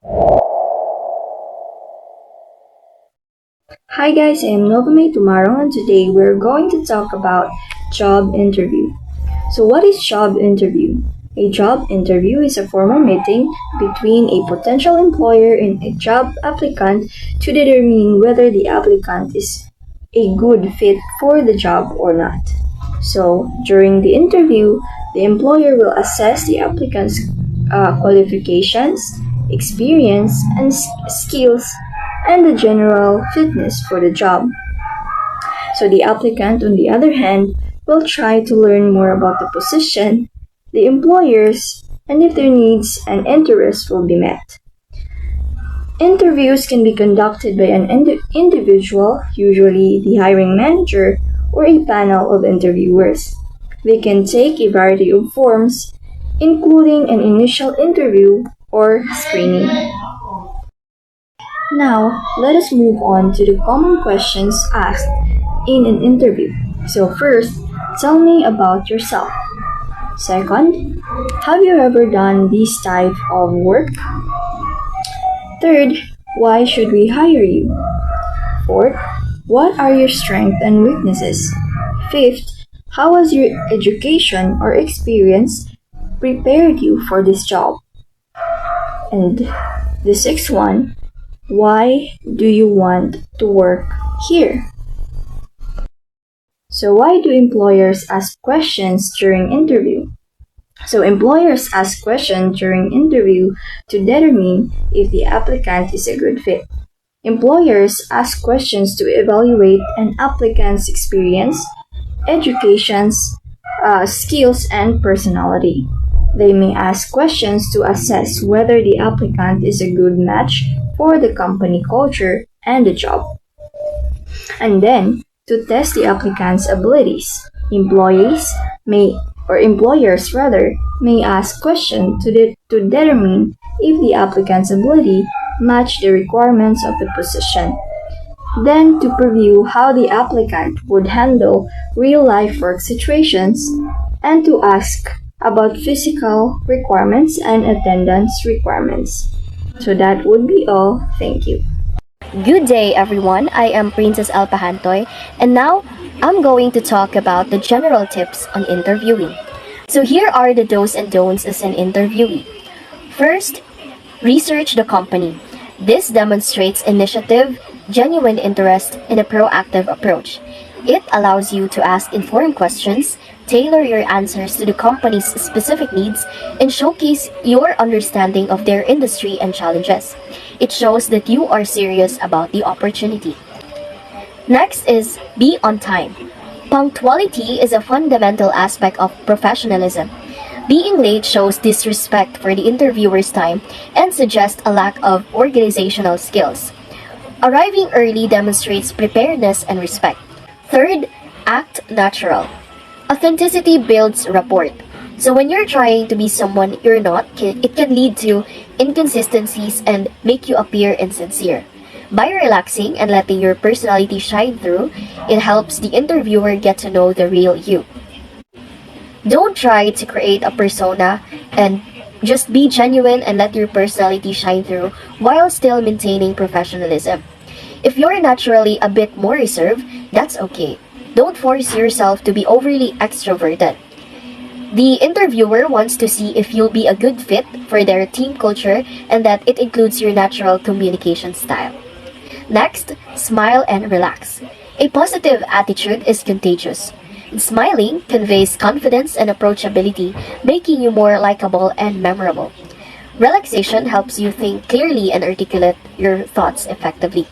Hi guys, I am Novame Tumarong and today we're going to talk about job interview. So what is job interview? A job interview is a formal meeting between a potential employer and a job applicant to determine whether the applicant is a good fit for the job or not. So during the interview, the employer will assess the applicant's qualifications, experience, and skills and the general fitness for the job. So the applicant, on the other hand, will try to learn more about the position, the employers, and if their needs and interests will be met. Interviews can be conducted by an individual, usually the hiring manager, or a panel of interviewers. They can take a variety of forms, including an initial interview or screening. Now, let us move on to the common questions asked in an interview. So first, tell me about yourself. Second, have you ever done this type of work? Third, why should we hire you? Fourth, what are your strengths and weaknesses? Fifth, how has your education or experience prepared you for this job? And the sixth one, why do you want to work here? So why do employers ask questions during interview? So employers ask questions during interview to determine if the applicant is a good fit. Employers ask questions to evaluate an applicant's experience, educations, skills, and personality. They may ask questions to assess whether the applicant is a good match for the company culture and the job. And then, to test the applicant's abilities, employers may ask questions to determine if the applicant's ability match the requirements of the position. Then to preview how the applicant would handle real-life work situations and to ask about physical requirements and attendance requirements. So that would be all. Thank you. Good day, everyone. I am Princess Alpahantoy, and now I'm going to talk about the general tips on interviewing. So here are the do's and don'ts as an interviewee. First, research the company. This demonstrates initiative, genuine interest, and a proactive approach. It allows you to ask informed questions, tailor your answers to the company's specific needs, and showcase your understanding of their industry and challenges. It shows that you are serious about the opportunity. Next is be on time. Punctuality is a fundamental aspect of professionalism. Being late shows disrespect for the interviewer's time and suggests a lack of organizational skills. Arriving early demonstrates preparedness and respect. Third, act natural. Authenticity builds rapport. So when you're trying to be someone you're not, it can lead to inconsistencies and make you appear insincere. By relaxing and letting your personality shine through, it helps the interviewer get to know the real you. Don't try to create a persona, and just be genuine and let your personality shine through while still maintaining professionalism. If you're naturally a bit more reserved, that's okay. Don't force yourself to be overly extroverted. The interviewer wants to see if you'll be a good fit for their team culture and that it includes your natural communication style. Next, smile and relax. A positive attitude is contagious. Smiling conveys confidence and approachability, making you more likable and memorable. Relaxation helps you think clearly and articulate your thoughts effectively.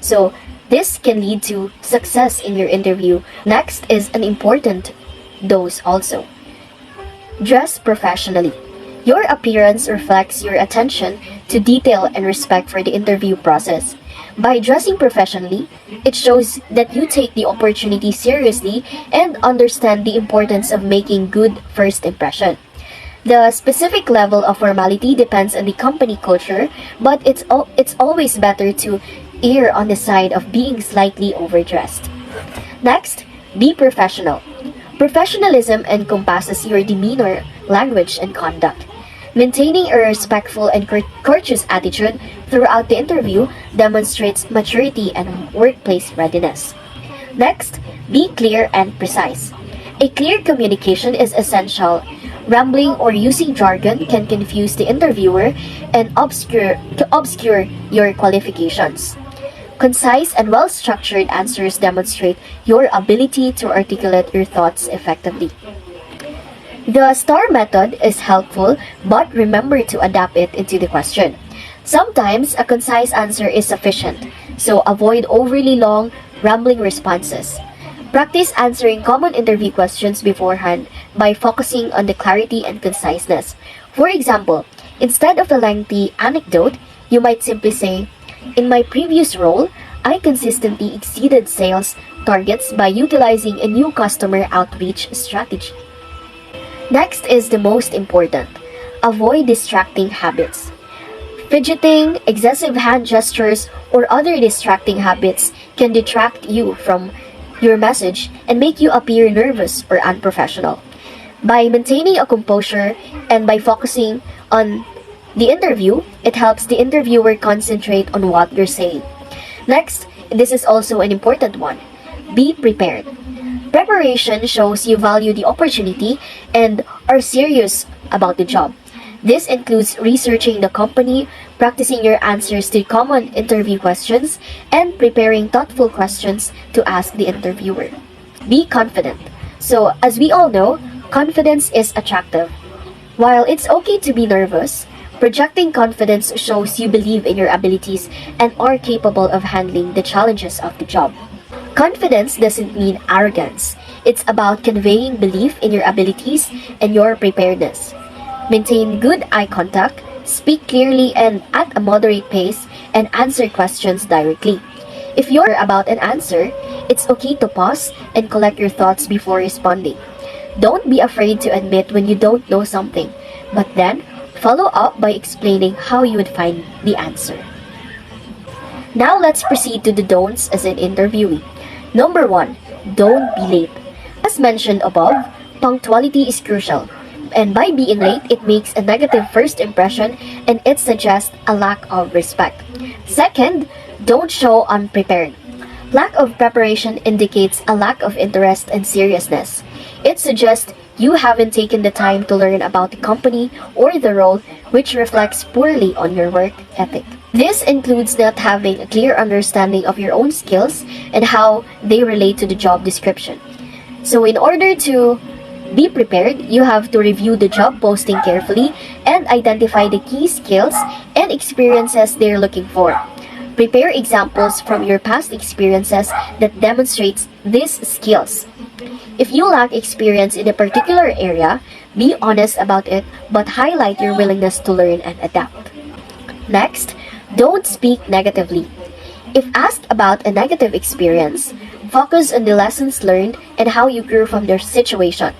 So, this can lead to success in your interview. Next is an important dose also. Dress professionally. Your appearance reflects your attention to detail and respect for the interview process. By dressing professionally, it shows that you take the opportunity seriously and understand the importance of making good first impression. The specific level of formality depends on the company culture, but it's always better to err on the side of being slightly overdressed. Next, be professional. Professionalism encompasses your demeanor, language, and conduct. Maintaining a respectful and courteous attitude throughout the interview demonstrates maturity and workplace readiness. Next, be clear and precise. A clear communication is essential. Rambling or using jargon can confuse the interviewer and obscure your qualifications. Concise and well-structured answers demonstrate your ability to articulate your thoughts effectively. The STAR method is helpful, but remember to adapt it into the question. Sometimes a concise answer is sufficient, so avoid overly long, rambling responses. Practice answering common interview questions beforehand by focusing on the clarity and conciseness. For example, instead of a lengthy anecdote, you might simply say, "In my previous role, I consistently exceeded sales targets by utilizing a new customer outreach strategy." Next is the most important. Avoid distracting habits. Fidgeting, excessive hand gestures, or other distracting habits can detract you from your message and make you appear nervous or unprofessional. By maintaining a composure and by focusing on the interview, it helps the interviewer concentrate on what you're saying. Next, this is also an important one. Be prepared. Preparation shows you value the opportunity and are serious about the job. This includes researching the company, practicing your answers to common interview questions, and preparing thoughtful questions to ask the interviewer. Be confident. So, as we all know, confidence is attractive. While it's okay to be nervous, projecting confidence shows you believe in your abilities and are capable of handling the challenges of the job. Confidence doesn't mean arrogance. It's about conveying belief in your abilities and your preparedness. Maintain good eye contact, speak clearly and at a moderate pace, and answer questions directly. If you're about an answer, it's okay to pause and collect your thoughts before responding. Don't be afraid to admit when you don't know something, but then follow up by explaining how you would find the answer. Now let's proceed to the don'ts as an interviewee. Number 1, don't be late. As mentioned above, punctuality is crucial. And by being late, it makes a negative first impression and it suggests a lack of respect. Second, don't show unprepared. Lack of preparation indicates a lack of interest and seriousness. It suggests you haven't taken the time to learn about the company or the role, which reflects poorly on your work ethic. This includes not having a clear understanding of your own skills and how they relate to the job description. So in order to be prepared, you have to review the job posting carefully and identify the key skills and experiences they're looking for. Prepare examples from your past experiences that demonstrates these skills. If you lack experience in a particular area, be honest about it but highlight your willingness to learn and adapt. Next, don't speak negatively. If asked about a negative experience, focus on the lessons learned and how you grew from the situation.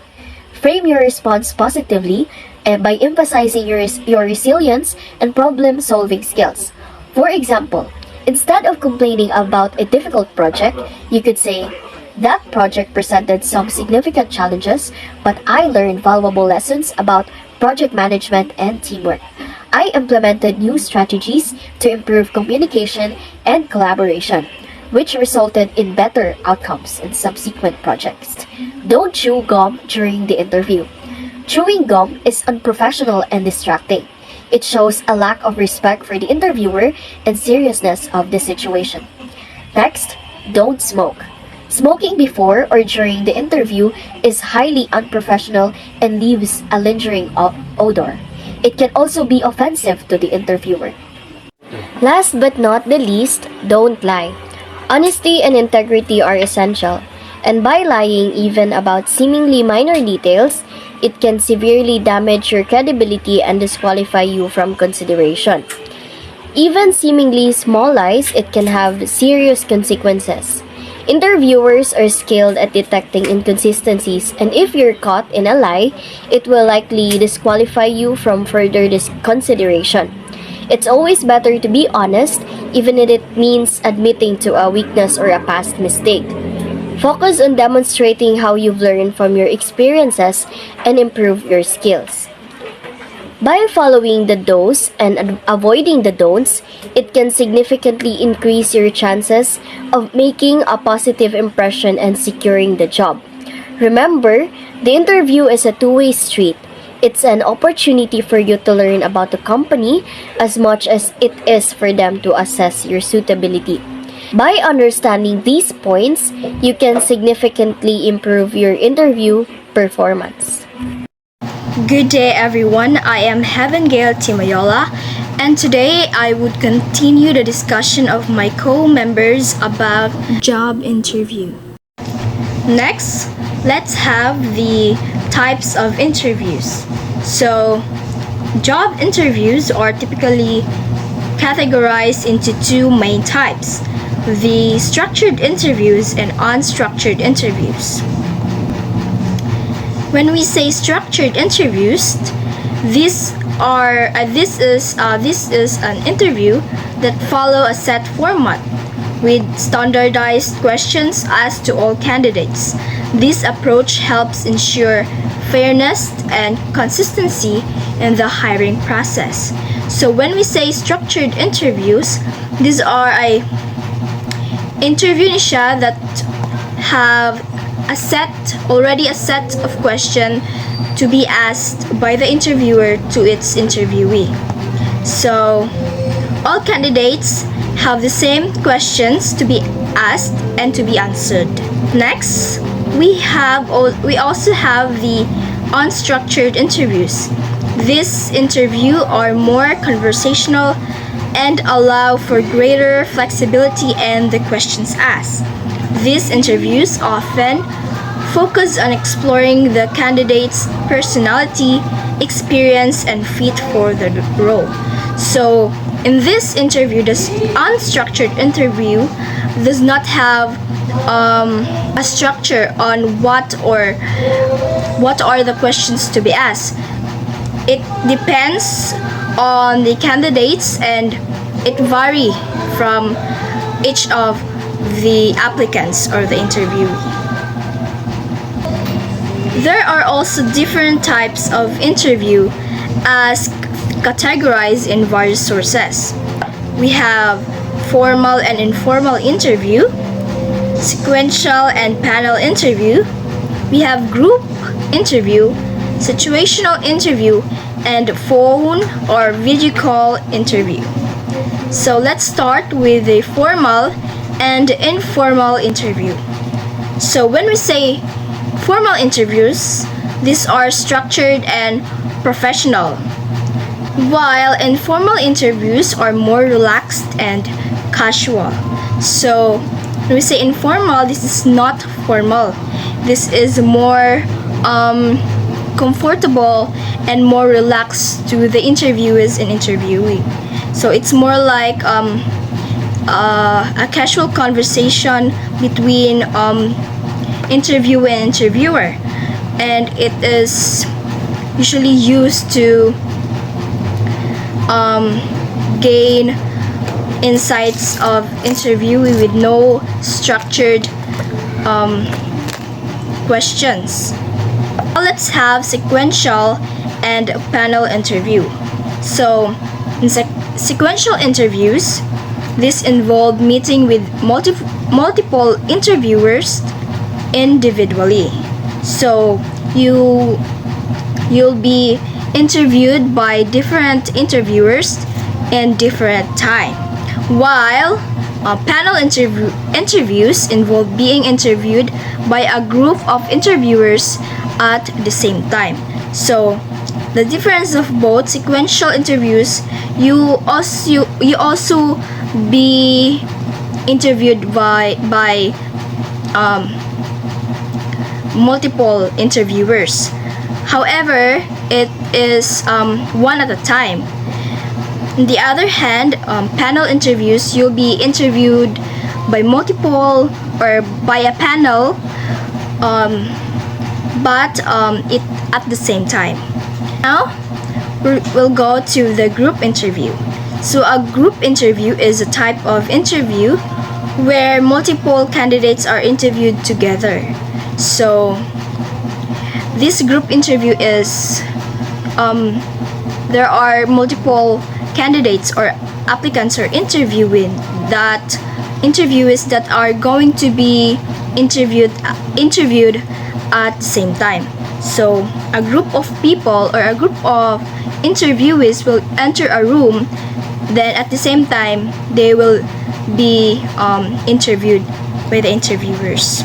Frame your response positively by emphasizing your resilience and problem-solving skills. For example, instead of complaining about a difficult project, you could say, "That project presented some significant challenges, but I learned valuable lessons about project management and teamwork. I implemented new strategies to improve communication and collaboration, which resulted in better outcomes in subsequent projects." Don't chew gum during the interview. Chewing gum is unprofessional and distracting. It shows a lack of respect for the interviewer and seriousness of the situation. Next, don't smoke. Smoking before or during the interview is highly unprofessional and leaves a lingering odor. It can also be offensive to the interviewer. Last but not the least, don't lie. Honesty and integrity are essential, and by lying even about seemingly minor details, it can severely damage your credibility and disqualify you from consideration. Even seemingly small lies, it can have serious consequences. Interviewers are skilled at detecting inconsistencies, and if you're caught in a lie, it will likely disqualify you from further consideration. It's always better to be honest, even if it means admitting to a weakness or a past mistake. Focus on demonstrating how you've learned from your experiences and improve your skills. By following the do's and avoiding the don'ts, it can significantly increase your chances of making a positive impression and securing the job. Remember, the interview is a two-way street. It's an opportunity for you to learn about the company as much as it is for them to assess your suitability. By understanding these points, you can significantly improve your interview performance. Good day, everyone. I am Heaven Gale Timoyola, and today I would continue the discussion of my co-members about job interview. Next, let's have the types of interviews. So, job interviews are typically categorized into two main types: the structured interviews and unstructured interviews. When we say structured interviews, this is an interview that follow a set format with standardized questions asked to all candidates. This approach helps ensure fairness and consistency in the hiring process. So when we say structured interviews, these are interview siya that have already a set of question to be asked by the interviewer to its interviewee. So all candidates have the same questions to be asked and to be answered. Next, we also have the unstructured interviews. These interviews are more conversational and allow for greater flexibility in the questions asked. These interviews often focus on exploring the candidate's personality, experience, and fit for the role. So, in this interview, the unstructured interview does not have a structure on what are the questions to be asked. It depends on the candidates and it varies from each of the applicants or the interviewee. There are also different types of interview as categorized in various sources. We have formal and informal interview, sequential and panel interview, we have group interview, situational interview, and phone or video call interview. So let's start with the formal and informal interview. So when we say formal interviews, these are structured and professional, while informal interviews are more relaxed and casual. So when we say informal, this is not formal. This is more comfortable and more relaxed to the interviewers and interviewee. So it's more like a casual conversation between interviewer and interviewer, and it is usually used to gain insights of interviewee with no structured questions. Now let's have sequential and panel interview. So in sequential interviews, this involve meeting with multiple interviewers individually. So you'll be interviewed by different interviewers in different time, while panel interviews involve being interviewed by a group of interviewers at the same time. So the difference of both sequential interviews, you also be interviewed by multiple interviewers. However, it is one at a time. On the other hand, panel interviews, you'll be interviewed by multiple or by a panel, but it at the same time. Now, we'll go to the group interview. So a group interview is a type of interview where multiple candidates are interviewed together. So this group interview is there are multiple candidates or applicants or interviewees that are going to be interviewed at the same time. So a group of people or a group of interviewees will enter a room, then at the same time they will be interviewed by the interviewers.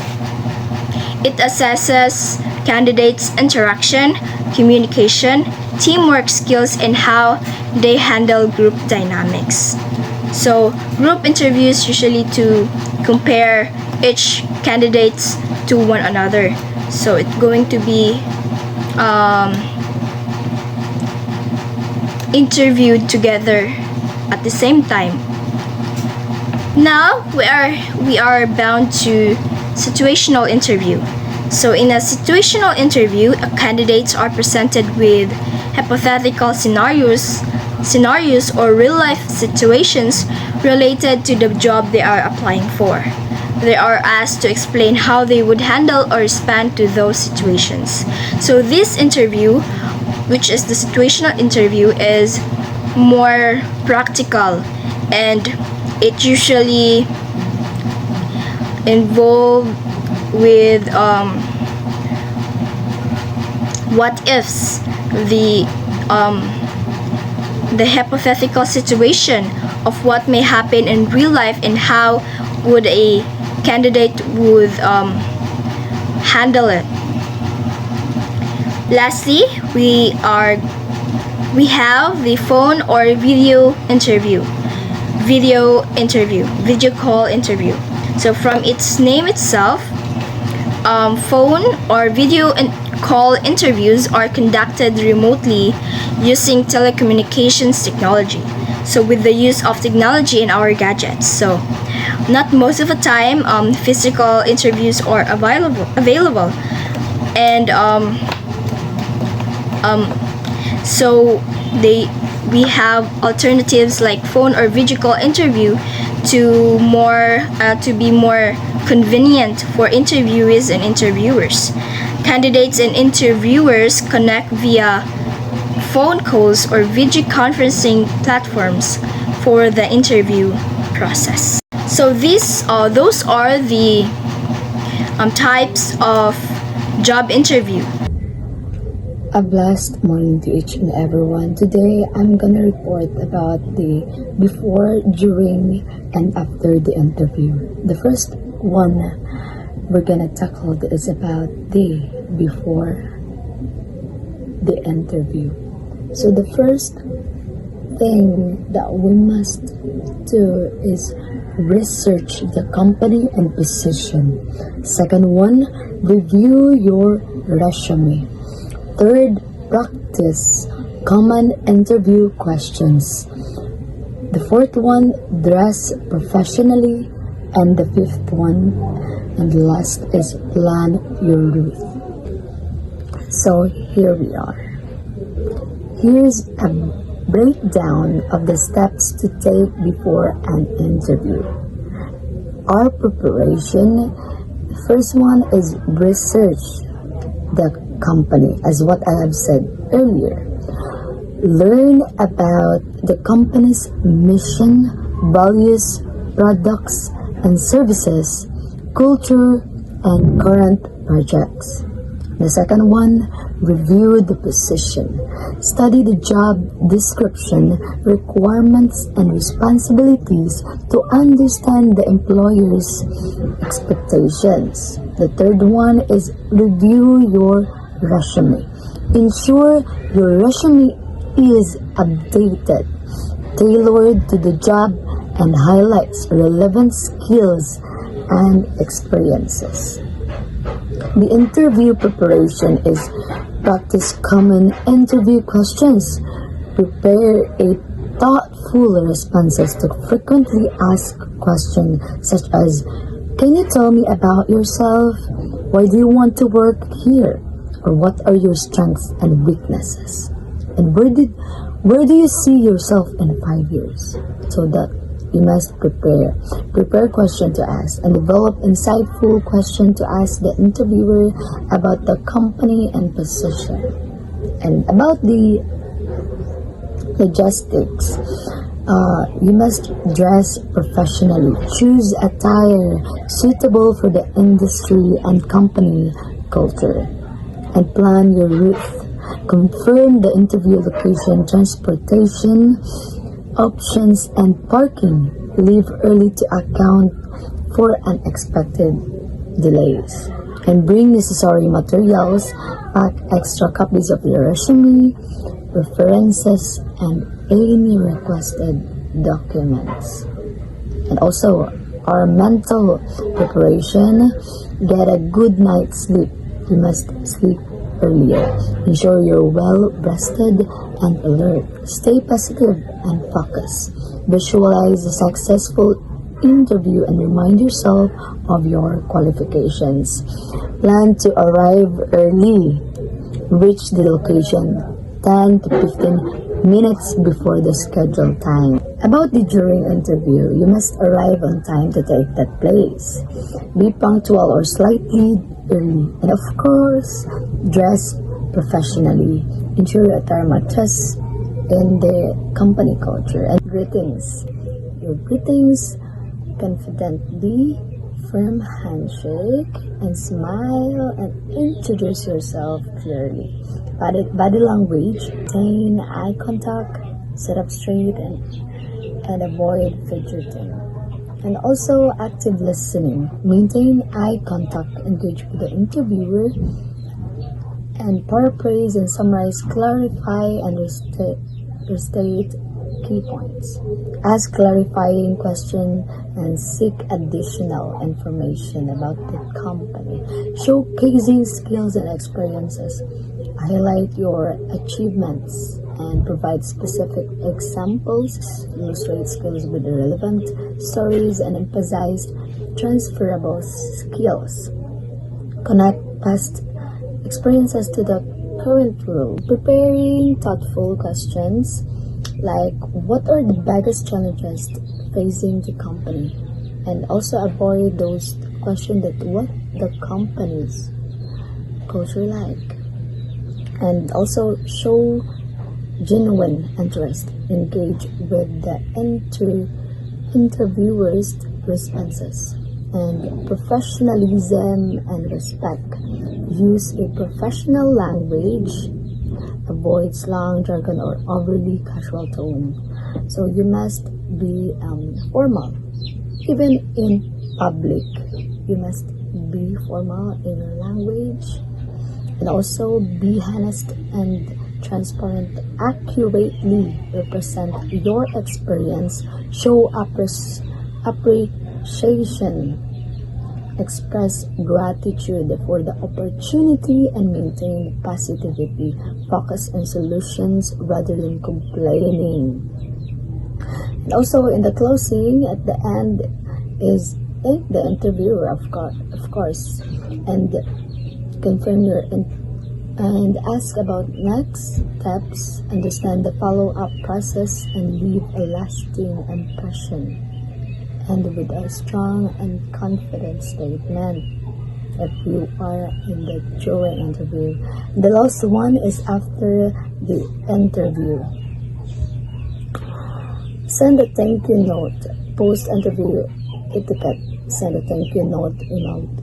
It assesses candidates' interaction, communication, teamwork skills, and how they handle group dynamics. So group interviews usually to compare each candidates to one another. So it's going to be interviewed together at the same time. Now we are bound to situational interview. So in a situational interview, candidates are presented with hypothetical scenarios or real-life situations related to the job they are applying for. They are asked to explain how they would handle or respond to those situations. So this interview, which is the situational interview, is more practical, and it usually involved with what ifs, the hypothetical situation of what may happen in real life and how would a candidate would handle it. Lastly, we have the phone or video call interview. So from its name itself, phone or video call interviews are conducted remotely using telecommunications technology. So with the use of technology in our gadgets. So not most of the time physical interviews are available. And so we have alternatives like phone or video call interview to be more convenient for interviewees and interviewers. Candidates and interviewers connect via phone calls or video conferencing platforms for the interview process. So those are the types of job interview. A blessed morning to each and everyone. Today, I'm gonna report about the before, during, and after the interview. The first one we're gonna tackle is about the before the interview. So the first thing that we must do is research the company and position. Second one, review your resume. Third, practice common interview questions. The fourth one, dress professionally. And the fifth one and last is plan your route. So here we are. Here's a breakdown of the steps to take before an interview. Our preparation, the first one is research the company, as what I have said earlier. Learn about the company's mission, values, products and services, culture, and current projects. The second one, review the position. Study the job description, requirements, and responsibilities to understand the employer's expectations. The third one is review your resume. Ensure your resume is updated, tailored to the job, and highlights relevant skills and experiences. The interview preparation is practice common interview questions. Prepare a thoughtful responses to frequently asked questions such as, can you tell me about yourself? Why do you want to work here? Or what are your strengths and weaknesses? And where do you see yourself in 5 years? So that you must prepare question to ask and develop insightful question to ask the interviewer about the company and position. And about the Logistics. You must dress professionally. Choose attire suitable for the industry and company culture. And plan your route. Confirm the interview location, transportation options, and parking. Leave early to account for unexpected delays. And bring necessary materials. Pack extra copies of your resume, references, and any requested documents. And also, our mental preparation. Get a good night's sleep. You must sleep earlier. Ensure you're well rested and alert. Stay positive and focused. Visualize a successful interview and remind yourself of your qualifications. Plan to arrive early. Reach the location 10 to 15 minutes before the scheduled time. About the during interview, you must arrive on time to take that place. Be punctual or slightly early. And of course, dress professionally. Ensure your attire matches in the company culture. And greetings. Your greetings, confidently, firm handshake, and smile, and introduce yourself clearly. Body language, maintain eye contact, sit up straight, and avoid fidgeting. And also active listening. Maintain eye contact, engage with the interviewer, and paraphrase and summarize, clarify, and restate key points. Ask clarifying questions and seek additional information about the company. Showcasing skills and experiences. Highlight your achievements and provide specific examples. Illustrate skills with relevant stories and emphasize transferable skills. Connect past experiences to the current role. Preparing thoughtful questions like what are the biggest challenges facing the company, and also avoid those questions that what the company's culture like, and also show genuine interest. Engage with the interviewer's responses, and professionalism and respect. Use a professional language. Avoid slang, jargon, or overly casual tone. So you must be formal. Even in public, you must be formal in your language. And also be honest and transparent. Accurately represent your experience. Show appreciation. Express gratitude for the opportunity and maintain positivity. Focus on solutions rather than complaining. And also in the closing, at the end, is thank the interviewer, of course, and confirm your and ask about next steps. Understand the follow-up process and leave a lasting impression. And with a strong and confident statement if you are in the during interview. The last one is after the interview. Send a thank you note. Post-interview etiquette. Send a thank you note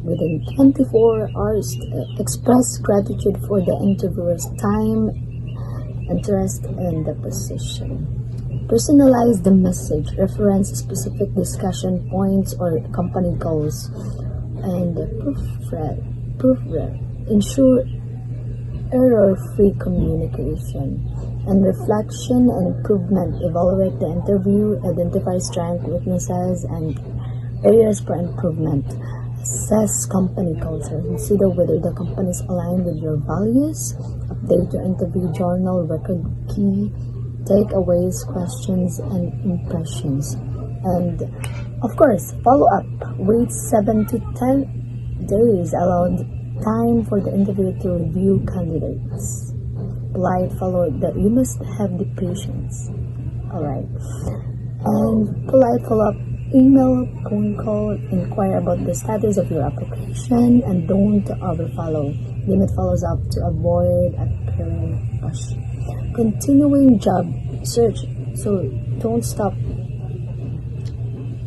within 24 hours. Express gratitude for the interviewer's time, interest in the position. Personalize the message. Reference specific discussion points or company goals. And proofread. Ensure error-free communication. And reflection and improvement. Evaluate the interview. Identify strengths, weaknesses, and areas for improvement. Assess company culture. Consider whether the company is aligned with your values. Update your interview journal. Record key takeaways, questions, and impressions. And of course, follow up. Wait 7 to 10 days. Allow time for the interview to review candidates. Polite follow up. You must have the patience. Alright. And polite follow up. Email, phone call, inquire about the status of your application, and don't overfollow. Limit follows up to avoid appearing rushed. Continuing job search. So don't stop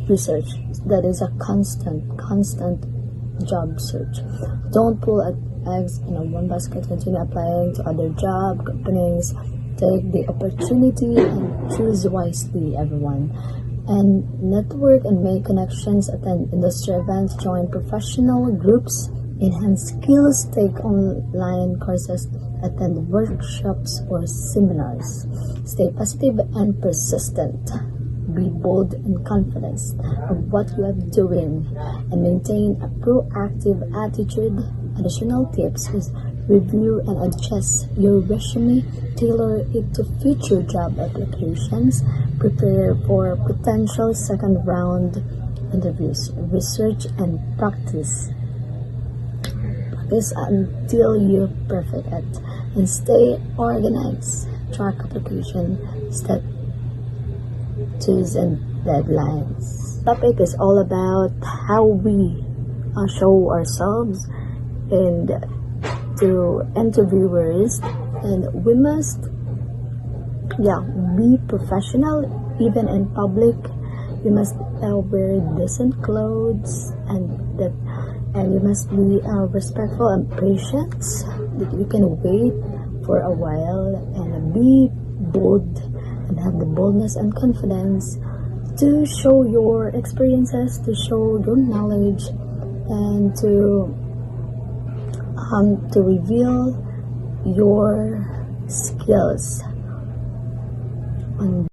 research. That is a constant job search. Don't pull eggs in a one basket. Continue applying to other job companies. Take the opportunity and choose wisely, everyone. And network and make connections. Attend industry events. Join professional groups. Enhance skills. Take online courses. Attend workshops or seminars. Stay positive and persistent. Be bold and confident of what you are doing, and maintain a proactive attitude. Additional tips is review and adjust your resume, tailor it to future job applications, prepare for potential second round interviews, research and practice. Practice until you're perfect at, and stay organized. Track application statuses and deadlines. Topic is all about how we show ourselves and to interviewers, and we must be professional even in public. You must wear decent clothes, and you must be respectful and patient, that you can wait for a while, and be bold and have the boldness and confidence to show your experiences, to show your knowledge, and to reveal your skills on